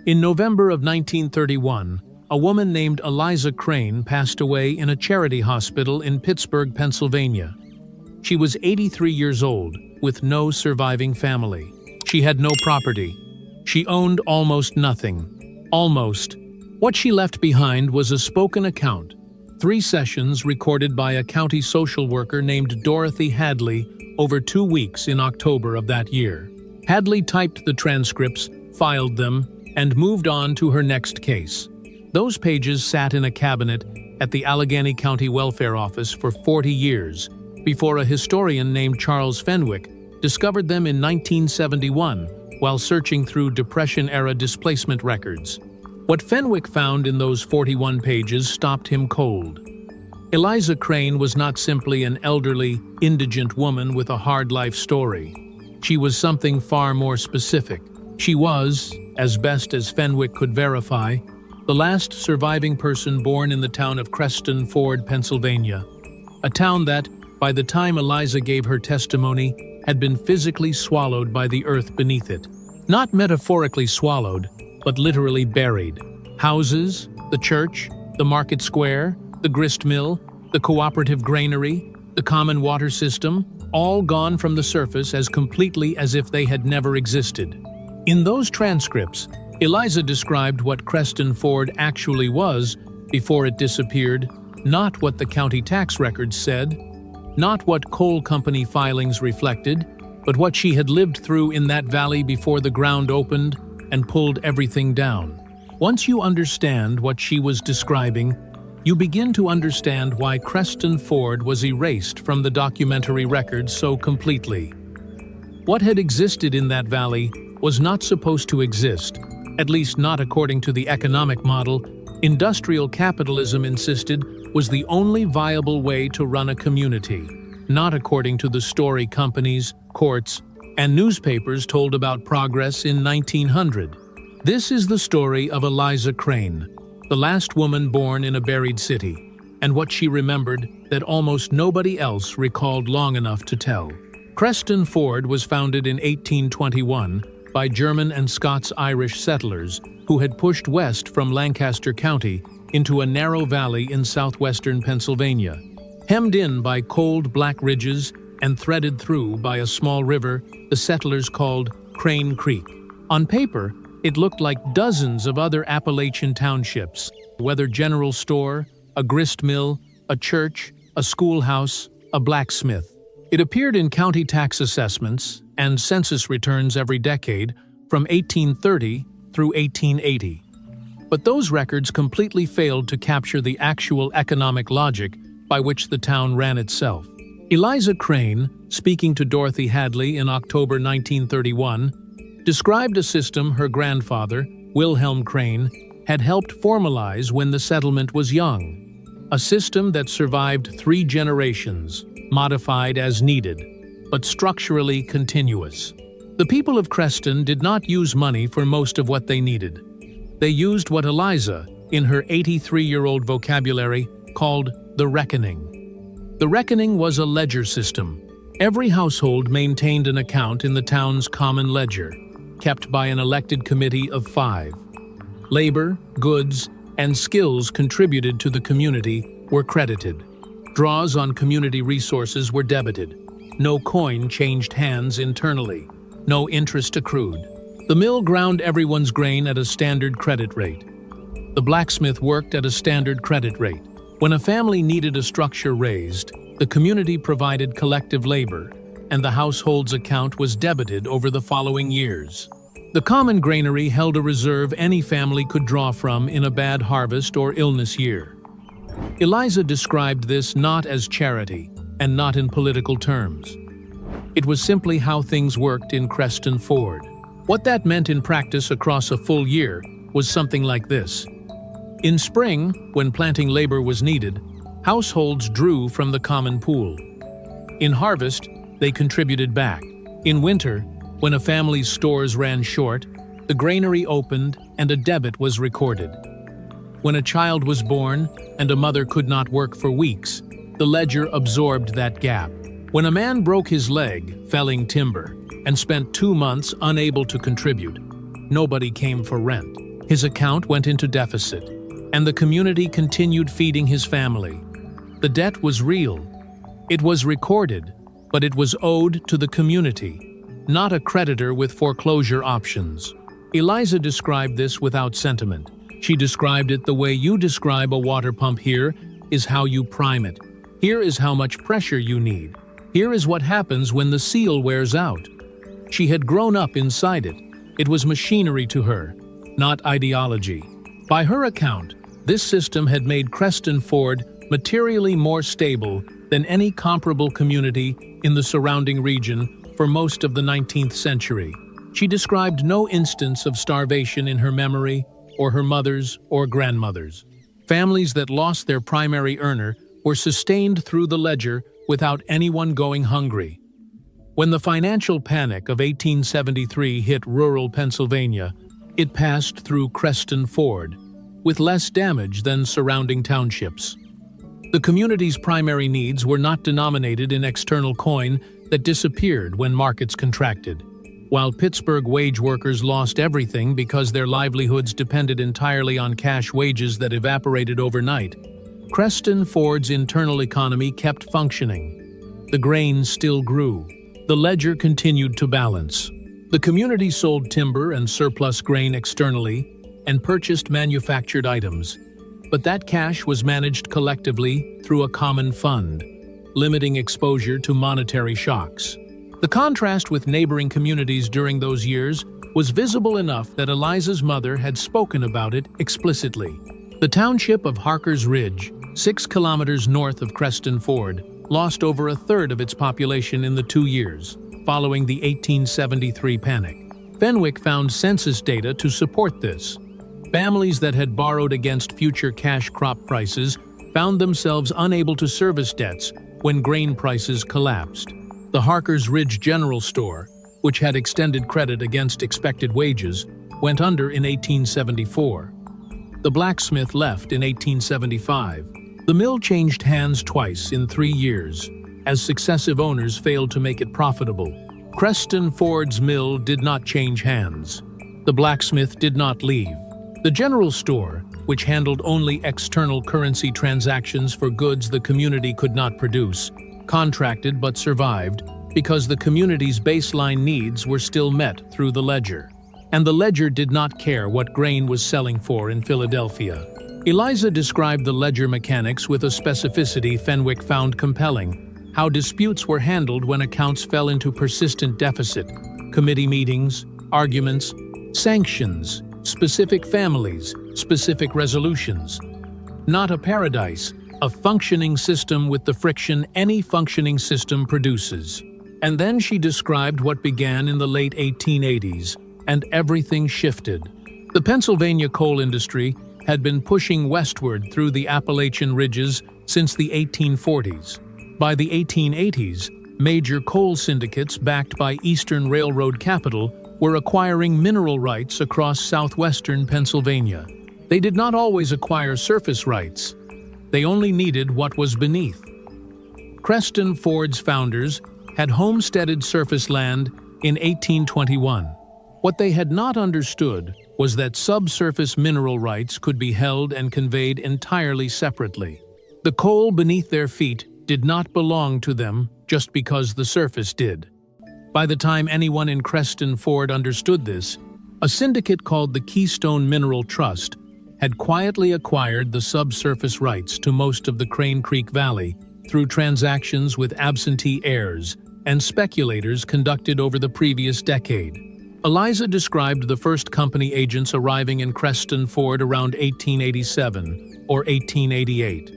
In November of 1931, a woman named Eliza Crane passed away in a charity hospital in Pittsburgh, Pennsylvania. She was 83 years old, with no surviving family. She had no property. She owned almost nothing. Almost. What she left behind was a spoken account, 3 sessions recorded by a county social worker named Dorothy Hadley over 2 weeks in October of that year. Hadley typed the transcripts, filed them, and moved on to her next case. Those pages sat in a cabinet at the Allegheny County Welfare Office for 40 years, before a historian named Charles Fenwick discovered them in 1971 while searching through Depression-era displacement records. What Fenwick found in those 41 pages stopped him cold. Eliza Crane was not simply an elderly, indigent woman with a hard life story. She was something far more specific. She was, as best as Fenwick could verify, the last surviving person born in the town of Creston Ford, Pennsylvania, a town that, by the time Eliza gave her testimony, had been physically swallowed by the earth beneath it. Not metaphorically swallowed, but literally buried. Houses, the church, the market square, the grist mill, the cooperative granary, the common water system, all gone from the surface as completely as if they had never existed. In those transcripts, Eliza described what Creston Ford actually was before it disappeared, not what the county tax records said, not what coal company filings reflected, but what she had lived through in that valley before the ground opened and pulled everything down. Once you understand what she was describing, you begin to understand why Creston Ford was erased from the documentary records so completely. What had existed in that valley was not supposed to exist, at least not according to the economic model industrial capitalism insisted was the only viable way to run a community, not according to the story companies, courts, and newspapers told about progress in 1900. This is the story of Eliza Crane, the last woman born in a buried city, and what she remembered that almost nobody else recalled long enough to tell. Creston Ford was founded in 1821 by German and Scots-Irish settlers who had pushed west from Lancaster County into a narrow valley in southwestern Pennsylvania. Hemmed in by cold black ridges and threaded through by a small river the settlers called Crane Creek. On paper, it looked like dozens of other Appalachian townships, whether general store, a grist mill, a church, a schoolhouse, a blacksmith. It appeared in county tax assessments and census returns every decade from 1830 through 1880. But those records completely failed to capture the actual economic logic by which the town ran itself. Eliza Crane, speaking to Dorothy Hadley in October 1931, described a system her grandfather, Wilhelm Crane, had helped formalize when the settlement was young. A system that survived 3 generations, modified as needed, but structurally continuous. The people of Creston did not use money for most of what they needed. They used what Eliza, in her 83-year-old vocabulary, called the reckoning. The reckoning was a ledger system. Every household maintained an account in the town's common ledger, kept by an elected committee of 5. Labor, goods, and skills contributed to the community were credited. Draws on community resources were debited. No coin changed hands internally. No interest accrued. The mill ground everyone's grain at a standard credit rate. The blacksmith worked at a standard credit rate. When a family needed a structure raised, the community provided collective labor, and the household's account was debited over the following years. The common granary held a reserve any family could draw from in a bad harvest or illness year. Eliza described this not as charity and not in political terms. It was simply how things worked in Creston Ford. What that meant in practice across a full year was something like this. In spring, when planting labor was needed, households drew from the common pool. In harvest, they contributed back. In winter, when a family's stores ran short, the granary opened and a debit was recorded. When a child was born and a mother could not work for weeks, the ledger absorbed that gap. When a man broke his leg felling timber and spent 2 months unable to contribute, nobody came for rent. His account went into deficit, and the community continued feeding his family. The debt was real. It was recorded, but it was owed to the community, not a creditor with foreclosure options. Eliza described this without sentiment. She described it the way you describe a water pump. Here is how you prime it. Here is how much pressure you need. Here is what happens when the seal wears out. She had grown up inside it. It was machinery to her, not ideology. By her account, this system had made Creston Ford materially more stable than any comparable community in the surrounding region for most of the 19th century. She described no instance of starvation in her memory, or her mother's or grandmother's. Families that lost their primary earner were sustained through the ledger without anyone going hungry. When the financial panic of 1873 hit rural Pennsylvania, it passed through Creston Ford, with less damage than surrounding townships. The community's primary needs were not denominated in external coin that disappeared when markets contracted. While Pittsburgh wage workers lost everything because their livelihoods depended entirely on cash wages that evaporated overnight, Creston Ford's internal economy kept functioning. The grain still grew. The ledger continued to balance. The community sold timber and surplus grain externally and purchased manufactured items. But that cash was managed collectively through a common fund, limiting exposure to monetary shocks. The contrast with neighboring communities during those years was visible enough that Eliza's mother had spoken about it explicitly. The township of Harker's Ridge, 6 kilometers north of Creston Ford, lost over a third of its population in the 2 years following the 1873 panic. Fenwick found census data to support this. Families that had borrowed against future cash crop prices found themselves unable to service debts when grain prices collapsed. The Harker's Ridge General Store, which had extended credit against expected wages, went under in 1874. The blacksmith left in 1875. The mill changed hands twice in 3 years, as successive owners failed to make it profitable. Creston Ford's mill did not change hands. The blacksmith did not leave. The general store, which handled only external currency transactions for goods the community could not produce, contracted but survived because the community's baseline needs were still met through the ledger. And the ledger did not care what grain was selling for in Philadelphia. Eliza described the ledger mechanics with a specificity Fenwick found compelling: how disputes were handled when accounts fell into persistent deficit, committee meetings, arguments, sanctions, specific families, specific resolutions. Not a paradise, a functioning system with the friction any functioning system produces. And then she described what began in the late 1880s, and everything shifted. The Pennsylvania coal industry had been pushing westward through the Appalachian ridges since the 1840s. By the 1880s, major coal syndicates backed by Eastern Railroad capital were acquiring mineral rights across southwestern Pennsylvania. They did not always acquire surface rights. They only needed what was beneath. Creston Ford's founders had homesteaded surface land in 1821. What they had not understood was that subsurface mineral rights could be held and conveyed entirely separately. The coal beneath their feet did not belong to them just because the surface did. By the time anyone in Creston Ford understood this, a syndicate called the Keystone Mineral Trust had quietly acquired the subsurface rights to most of the Crane Creek Valley through transactions with absentee heirs and speculators conducted over the previous decade. Eliza described the first company agents arriving in Creston Ford around 1887 or 1888.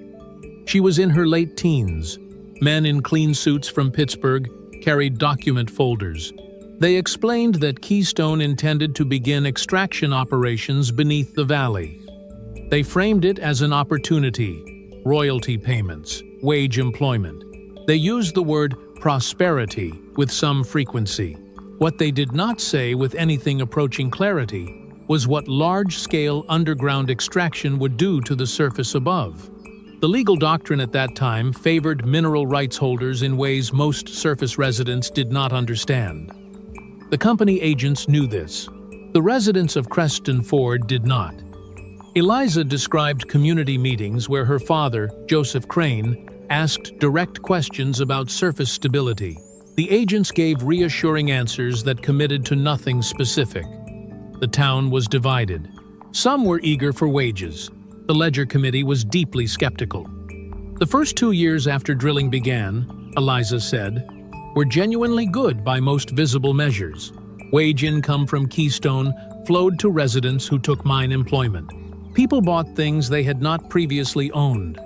She was in her late teens. Men in clean suits from Pittsburgh carried document folders. They explained that Keystone intended to begin extraction operations beneath the valley. They framed it as an opportunity, royalty payments, wage employment. They used the word prosperity with some frequency. What they did not say with anything approaching clarity was what large-scale underground extraction would do to the surface above. The legal doctrine at that time favored mineral rights holders in ways most surface residents did not understand. The company agents knew this. The residents of Creston Ford did not. Eliza described community meetings where her father, Joseph Crane, asked direct questions about surface stability. The agents gave reassuring answers that committed to nothing specific. The town was divided. Some were eager for wages. The Ledger Committee was deeply skeptical. The first 2 years after drilling began, Eliza said, were genuinely good by most visible measures. Wage income from Keystone flowed to residents who took mine employment. People bought things they had not previously owned.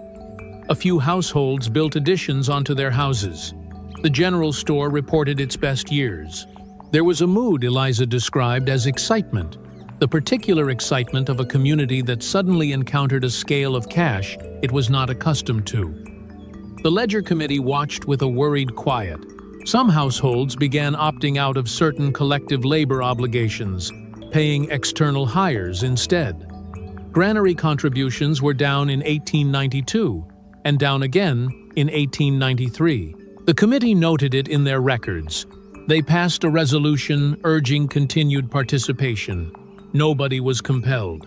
A few households built additions onto their houses. The general store reported its best years. There was a mood Eliza described as excitement, the particular excitement of a community that suddenly encountered a scale of cash it was not accustomed to. The Ledger Committee watched with a worried quiet. Some households began opting out of certain collective labor obligations, paying external hires instead. Granary contributions were down in 1892 and down again in 1893. The committee noted it in their records. They passed a resolution urging continued participation. Nobody was compelled.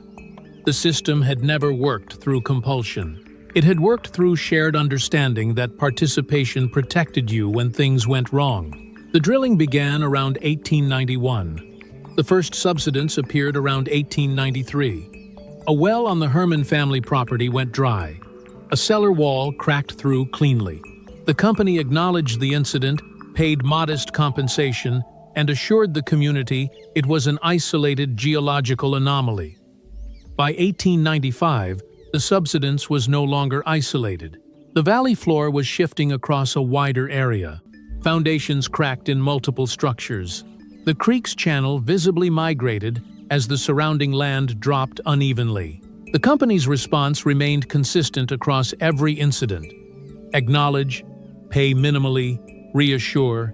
The system had never worked through compulsion. It had worked through shared understanding that participation protected you when things went wrong. The drilling began around 1891. The first subsidence appeared around 1893. A well on the Herman family property went dry. A cellar wall cracked through cleanly. The company acknowledged the incident, paid modest compensation, and assured the community it was an isolated geological anomaly. By 1895, the subsidence was no longer isolated. The valley floor was shifting across a wider area. Foundations cracked in multiple structures. The creek's channel visibly migrated as the surrounding land dropped unevenly. The company's response remained consistent across every incident. Acknowledge, pay minimally, reassure,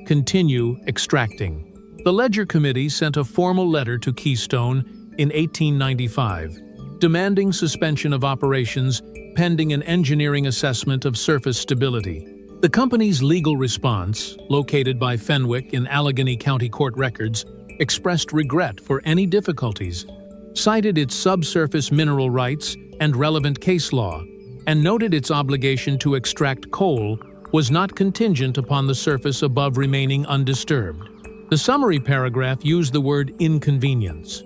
continue extracting. The Ledger Committee sent a formal letter to Keystone in 1895, demanding suspension of operations pending an engineering assessment of surface stability. The company's legal response, located by Fenwick in Allegheny County Court records, expressed regret for any difficulties, cited its subsurface mineral rights and relevant case law, and noted its obligation to extract coal was not contingent upon the surface above remaining undisturbed. The summary paragraph used the word inconvenience.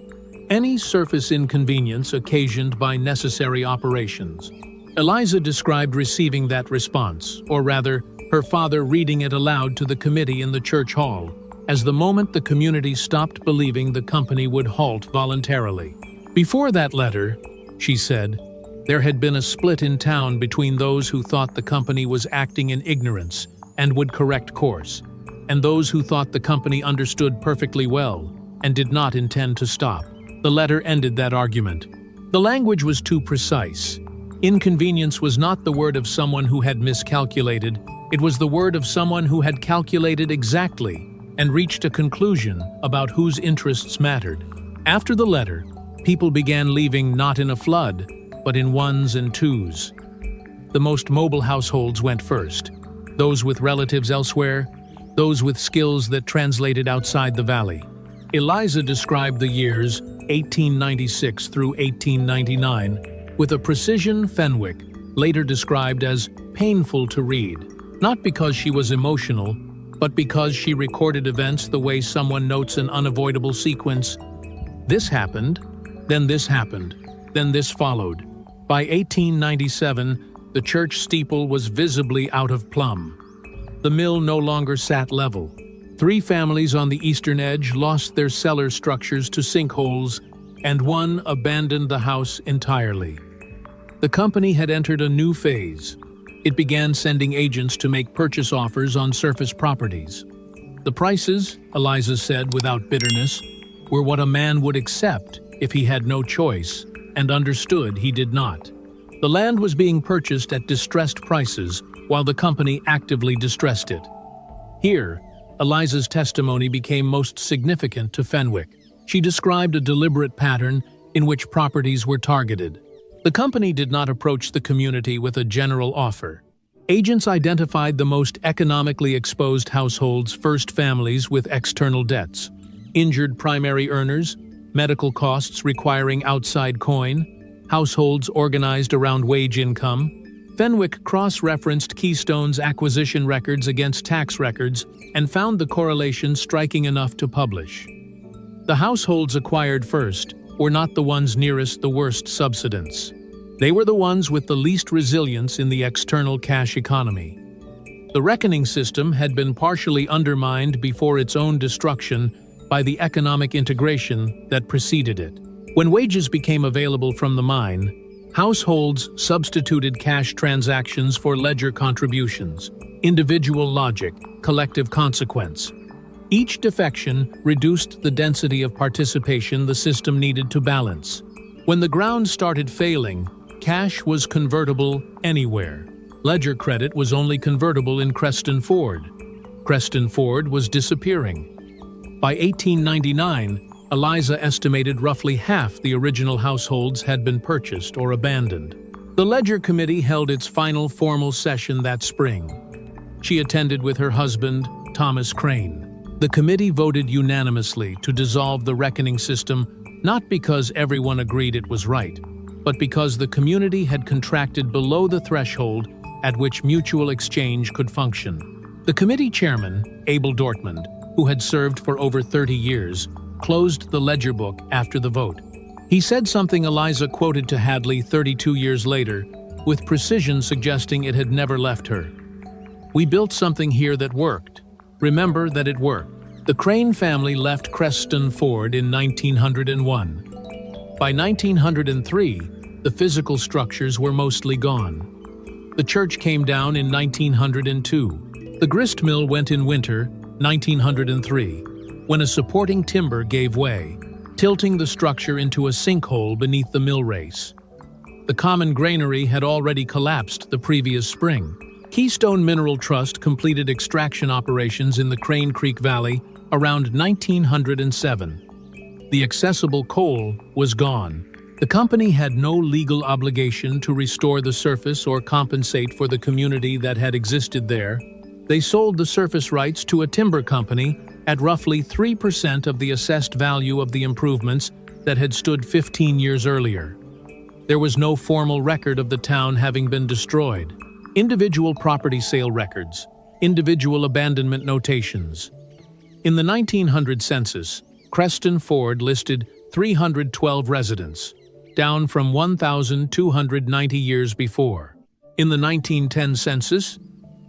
Any surface inconvenience occasioned by necessary operations. Eliza described receiving that response, or rather, her father reading it aloud to the committee in the church hall, as the moment the community stopped believing the company would halt voluntarily. Before that letter, she said, there had been a split in town between those who thought the company was acting in ignorance and would correct course, and those who thought the company understood perfectly well and did not intend to stop. The letter ended that argument. The language was too precise. Inconvenience was not the word of someone who had miscalculated, it was the word of someone who had calculated exactly and reached a conclusion about whose interests mattered. After the letter, people began leaving not in a flood, but in ones and twos. The most mobile households went first, those with relatives elsewhere, those with skills that translated outside the valley. Eliza described the years 1896 through 1899 with a precision Fenwick later described as painful to read, not because she was emotional, but because she recorded events the way someone notes an unavoidable sequence. This happened, then this happened, then this followed. By 1897, the church steeple was visibly out of plumb. The mill no longer sat level. 3 families on the eastern edge lost their cellar structures to sinkholes, and one abandoned the house entirely. The company had entered a new phase. It began sending agents to make purchase offers on surface properties. The prices, Eliza said without bitterness, were what a man would accept if he had no choice, and understood he did not. The land was being purchased at distressed prices while the company actively distressed it. Here, Eliza's testimony became most significant to Fenwick. She described a deliberate pattern in which properties were targeted. The company did not approach the community with a general offer. Agents identified the most economically exposed households, first families with external debts. injured primary earners, medical costs requiring outside coin, households organized around wage income. Fenwick cross-referenced Keystone's acquisition records against tax records and found the correlation striking enough to publish. The households acquired first were not the ones nearest the worst subsidence. They were the ones with the least resilience in the external cash economy. The reckoning system had been partially undermined before its own destruction by the economic integration that preceded it. When wages became available from the mine, households substituted cash transactions for ledger contributions, individual logic, collective consequence. Each defection reduced the density of participation the system needed to balance. When the ground started failing, cash was convertible anywhere. Ledger credit was only convertible in Creston Ford. Creston Ford was disappearing. By 1899, Eliza estimated roughly half the original households had been purchased or abandoned. The Ledger Committee held its final formal session that spring. She attended with her husband, Thomas Crane. The committee voted unanimously to dissolve the reckoning system, not because everyone agreed it was right, but because the community had contracted below the threshold at which mutual exchange could function. The committee chairman, Abel Dortmund, who had served for over 30 years, closed the ledger book after the vote. He said something Eliza quoted to Hadley 32 years later, with precision suggesting it had never left her. "We built something here that worked. Remember that it worked." The Crane family left Creston Ford in 1901. By 1903, the physical structures were mostly gone. The church came down in 1902. The grist mill went in winter, 1903. When a supporting timber gave way, tilting the structure into a sinkhole beneath the mill race. The common granary had already collapsed the previous spring. Keystone Mineral Trust completed extraction operations in the Crane Creek Valley around 1907. The accessible coal was gone. The company had no legal obligation to restore the surface or compensate for the community that had existed there. They sold the surface rights to a timber company at roughly 3% of the assessed value of the improvements that had stood 15 years earlier. There was no formal record of the town having been destroyed. Individual property sale records, individual abandonment notations. In the 1900 census, Creston Ford listed 312 residents, down from 1,290 years before. In the 1910 census,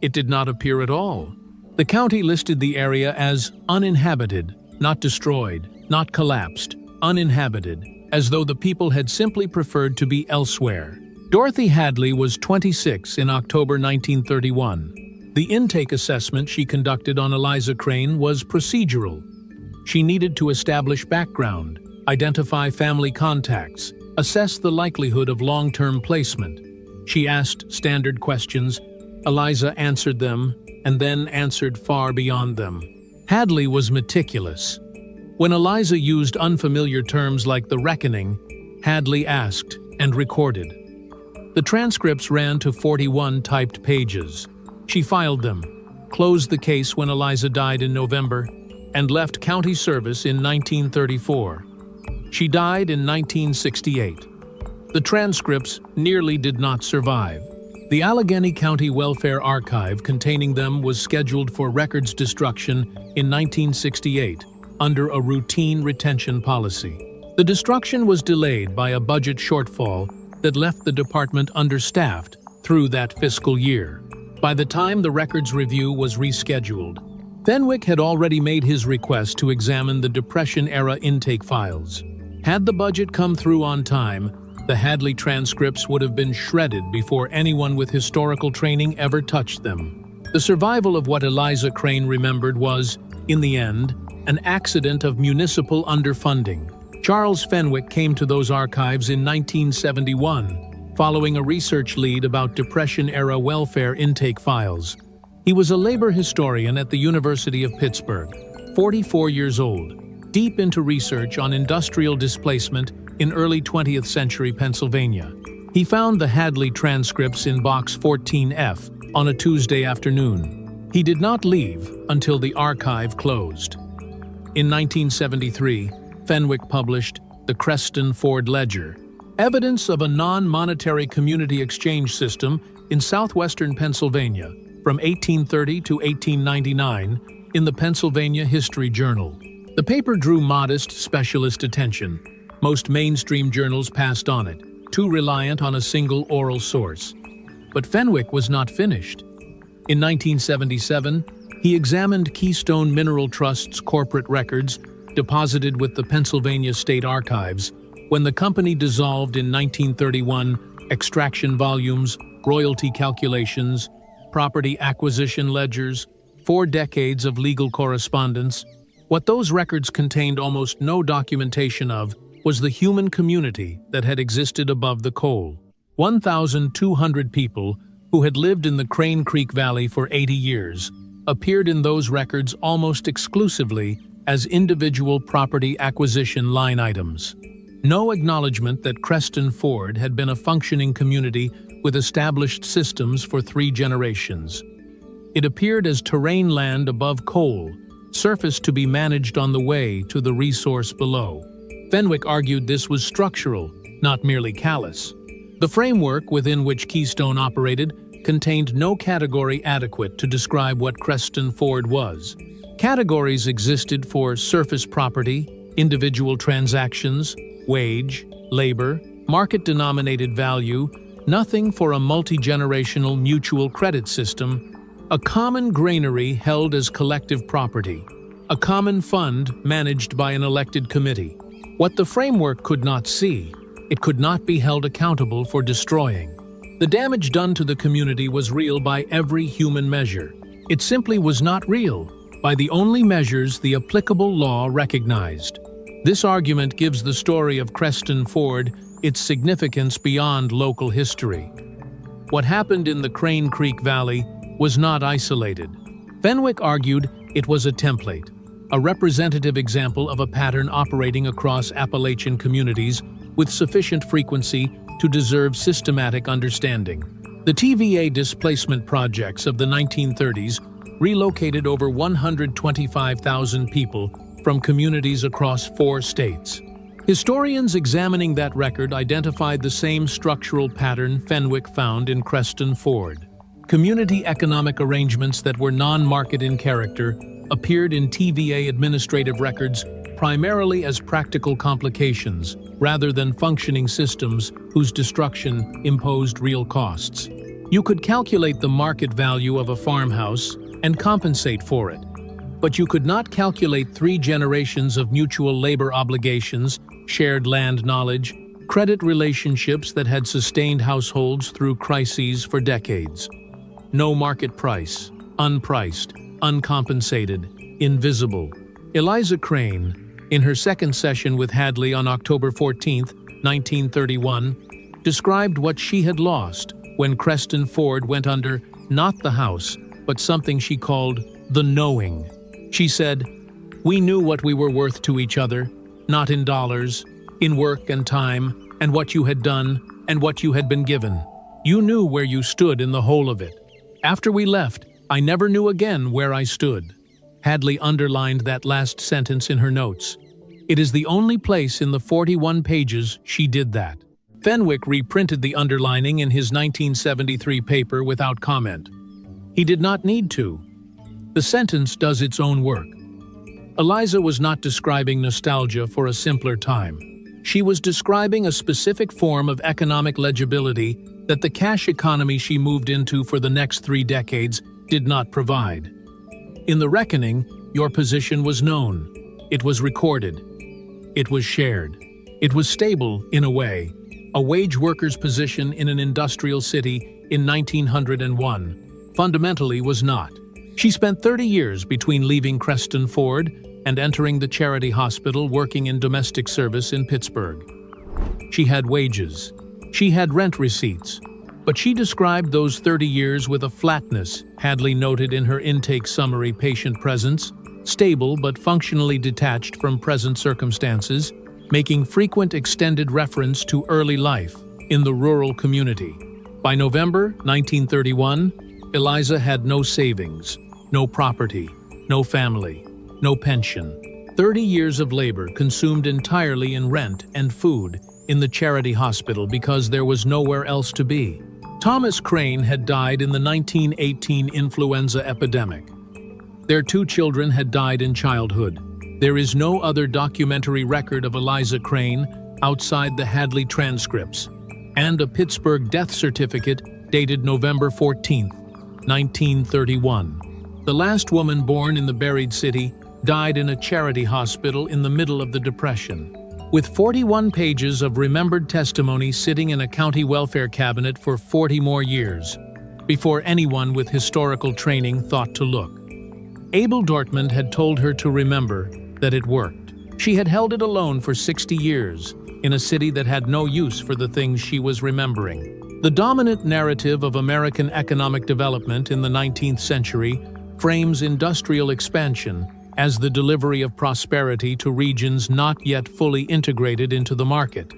it did not appear at all. The county listed the area as uninhabited, not destroyed, not collapsed, uninhabited, as though the people had simply preferred to be elsewhere. Dorothy Hadley was 26 in October 1931. The intake assessment she conducted on Eliza Crane was procedural. She needed to establish background, identify family contacts, assess the likelihood of long-term placement. She asked standard questions. Eliza answered them, and then answered far beyond them. Hadley was meticulous. When Eliza used unfamiliar terms like the reckoning, Hadley asked and recorded. The transcripts ran to 41 typed pages. She filed them, closed the case when Eliza died in November, and left county service in 1934. She died in 1968. The transcripts nearly did not survive. The Allegheny County Welfare Archive containing them was scheduled for records destruction in 1968 under a routine retention policy. The destruction was delayed by a budget shortfall that left the department understaffed through that fiscal year. By the time the records review was rescheduled, Fenwick had already made his request to examine the Depression-era intake files. Had the budget come through on time, the Hadley transcripts would have been shredded before anyone with historical training ever touched them. The survival of what Eliza Crane remembered was, in the end, an accident of municipal underfunding. Charles Fenwick came to those archives in 1971, following a research lead about Depression-era welfare intake files. He was a labor historian at the University of Pittsburgh, 44 years old, deep into research on industrial displacement in early 20th century Pennsylvania. He found the Hadley transcripts in Box 14F on a Tuesday afternoon. He did not leave until the archive closed. In 1973, Fenwick published The Creston Ford Ledger, evidence of a non-monetary community exchange system in southwestern Pennsylvania from 1830 to 1899 in the Pennsylvania History Journal. The paper drew modest specialist attention. Most mainstream journals passed on it, too reliant on a single oral source. But Fenwick was not finished. In 1977, he examined Keystone Mineral Trust's corporate records deposited with the Pennsylvania State Archives when the company dissolved in 1931. Extraction volumes, royalty calculations, property acquisition ledgers, 4 decades of legal correspondence. What those records contained almost no documentation of was the human community that had existed above the coal. 1,200 people who had lived in the Crane Creek Valley for 80 years appeared in those records almost exclusively as individual property acquisition line items. No acknowledgement that Creston Ford had been a functioning community with established systems for 3 generations. It appeared as terrain land above coal, surface to be managed on the way to the resource below. Fenwick argued this was structural, not merely callous. The framework within which Keystone operated contained no category adequate to describe what Creston Ford was. Categories existed for surface property, individual transactions, wage, labor, market-denominated value, nothing for a multi-generational mutual credit system, a common granary held as collective property, a common fund managed by an elected committee. What the framework could not see, it could not be held accountable for destroying. The damage done to the community was real by every human measure. It simply was not real by the only measures the applicable law recognized. This argument gives the story of Creston Ford its significance beyond local history. What happened in the Crane Creek Valley was not isolated. Fenwick argued it was a template, a representative example of a pattern operating across Appalachian communities with sufficient frequency to deserve systematic understanding. The TVA displacement projects of the 1930s relocated over 125,000 people from communities across 4 states. Historians examining that record identified the same structural pattern Fenwick found in Creston Ford. Community economic arrangements that were non-market in character appeared in TVA administrative records primarily as practical complications rather than functioning systems whose destruction imposed real costs. You could calculate the market value of a farmhouse and compensate for it, but you could not calculate 3 generations of mutual labor obligations, shared land knowledge, credit relationships that had sustained households through crises for decades. No market price, unpriced, uncompensated, invisible. Eliza Crane, in her second session with Hadley on October 14, 1931, described what she had lost when Creston Ford went under not the house, but something she called the knowing. She said, "We knew what we were worth to each other, not in dollars, in work and time, and what you had done, and what you had been given. You knew where you stood in the whole of it. After we left, I never knew again where I stood." Hadley underlined that last sentence in her notes. It is the only place in the 41 pages she did that. Fenwick reprinted the underlining in his 1973 paper without comment. He did not need to. The sentence does its own work. Eliza was not describing nostalgia for a simpler time. She was describing a specific form of economic legibility that the cash economy she moved into for the next 3 decades did not provide. In the reckoning, your position was known. It was recorded. It was shared. It was stable, in a way, a wage worker's position in an industrial city in 1901. Fundamentally was not. She spent 30 years between leaving Creston Ford and entering the charity hospital working in domestic service in Pittsburgh. She had wages. She had rent receipts. But she described those 30 years with a flatness Hadley noted in her intake summary: patient presence, stable but functionally detached from present circumstances, making frequent extended reference to early life in the rural community. By November 1931, Eliza had no savings, no property, no family, no pension. 30 years of labor consumed entirely in rent and food in the charity hospital because there was nowhere else to be. Thomas Crane had died in the 1918 influenza epidemic. Their 2 children had died in childhood. There is no other documentary record of Eliza Crane outside the Hadley transcripts, and a Pittsburgh death certificate dated November 14, 1931. The last woman born in the buried city died in a charity hospital in the middle of the Depression. With 41 pages of remembered testimony sitting in a county welfare cabinet for 40 more years, before anyone with historical training thought to look. Abel Dortmund had told her to remember that it worked. She had held it alone for 60 years, in a city that had no use for the things she was remembering. The dominant narrative of American economic development in the 19th century frames industrial expansion as the delivery of prosperity to regions not yet fully integrated into the market.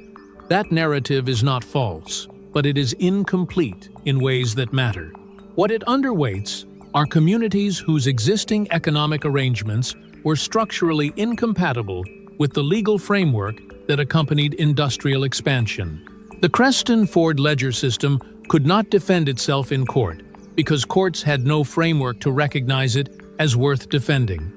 That narrative is not false, but it is incomplete in ways that matter. What it underweights are communities whose existing economic arrangements were structurally incompatible with the legal framework that accompanied industrial expansion. The Creston-Ford ledger system could not defend itself in court because courts had no framework to recognize it as worth defending.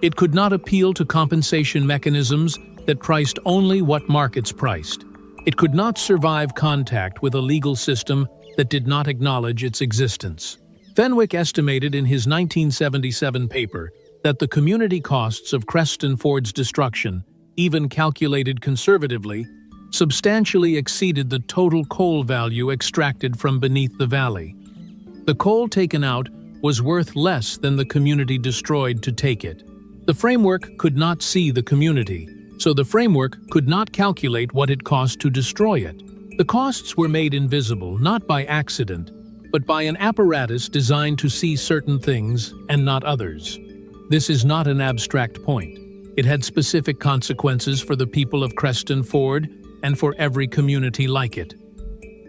It could not appeal to compensation mechanisms that priced only what markets priced. It could not survive contact with a legal system that did not acknowledge its existence. Fenwick estimated in his 1977 paper that the community costs of Creston-Ford's destruction, even calculated conservatively, substantially exceeded the total coal value extracted from beneath the valley. The coal taken out was worth less than the community destroyed to take it. The framework could not see the community, so the framework could not calculate what it cost to destroy it. The costs were made invisible not by accident, but by an apparatus designed to see certain things and not others. This is not an abstract point. It had specific consequences for the people of Creston-Ford and for every community like it.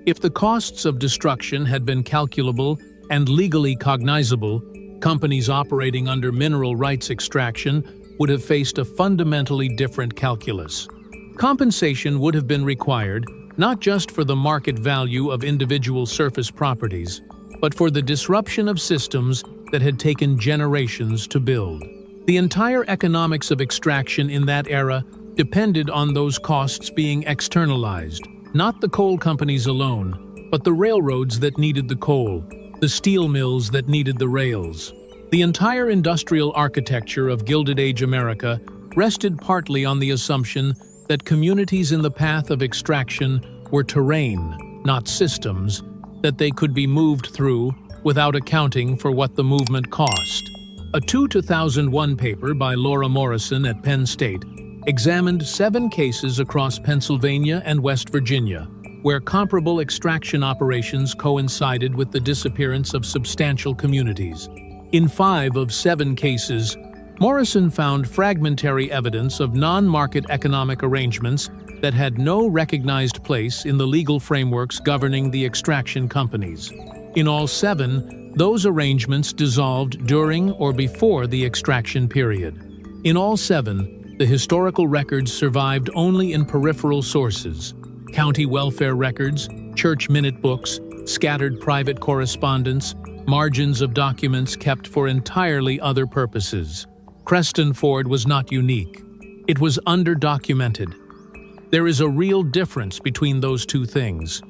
If the costs of destruction had been calculable and legally cognizable, companies operating under mineral rights extraction would have faced a fundamentally different calculus. Compensation would have been required not just for the market value of individual surface properties, but for the disruption of systems that had taken generations to build. The entire economics of extraction in that era depended on those costs being externalized, not the coal companies alone, but the railroads that needed the coal, the steel mills that needed the rails. The entire industrial architecture of Gilded Age America rested partly on the assumption that communities in the path of extraction were terrain, not systems, that they could be moved through without accounting for what the movement cost. A 2001 paper by Laura Morrison at Penn State examined 7 cases across Pennsylvania and West Virginia, where comparable extraction operations coincided with the disappearance of substantial communities. In 5 of 7 cases, Morrison found fragmentary evidence of non-market economic arrangements that had no recognized place in the legal frameworks governing the extraction companies. In all 7, those arrangements dissolved during or before the extraction period. In all 7, the historical records survived only in peripheral sources: county welfare records, church minute books, scattered private correspondence, margins of documents kept for entirely other purposes. Creston-Ford was not unique. It was underdocumented. There is a real difference between those two things.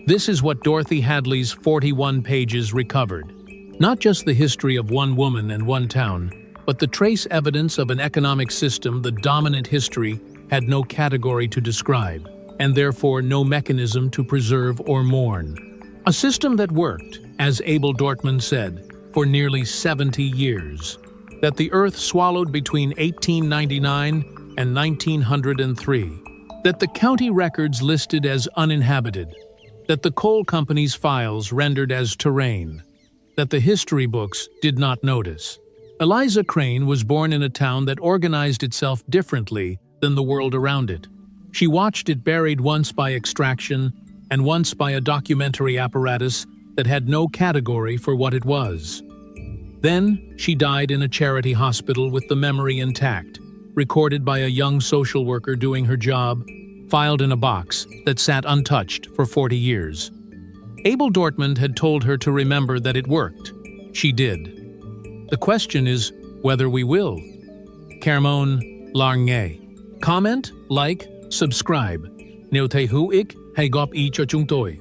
This is what Dorothy Hadley's 41 pages recovered. Not just the history of one woman and one town, but the trace evidence of an economic system the dominant history had no category to describe, and therefore no mechanism to preserve or mourn. A system that worked, as Abel Dortmund said, for nearly 70 years. That the Earth swallowed between 1899 and 1903. That the county records listed as uninhabited. That the coal company's files rendered as terrain. That the history books did not notice. Eliza Crane was born in a town that organized itself differently than the world around it. She watched it buried once by extraction and once by a documentary apparatus that had no category for what it was. Then, she died in a charity hospital with the memory intact, recorded by a young social worker doing her job, filed in a box that sat untouched for 40 years. Abel Dortmund had told her to remember that it worked. She did. The question is whether we will. Kermon Larnge. Comment, like, subscribe. Nếu thấy hữu ích, hãy góp ý cho chúng tôi.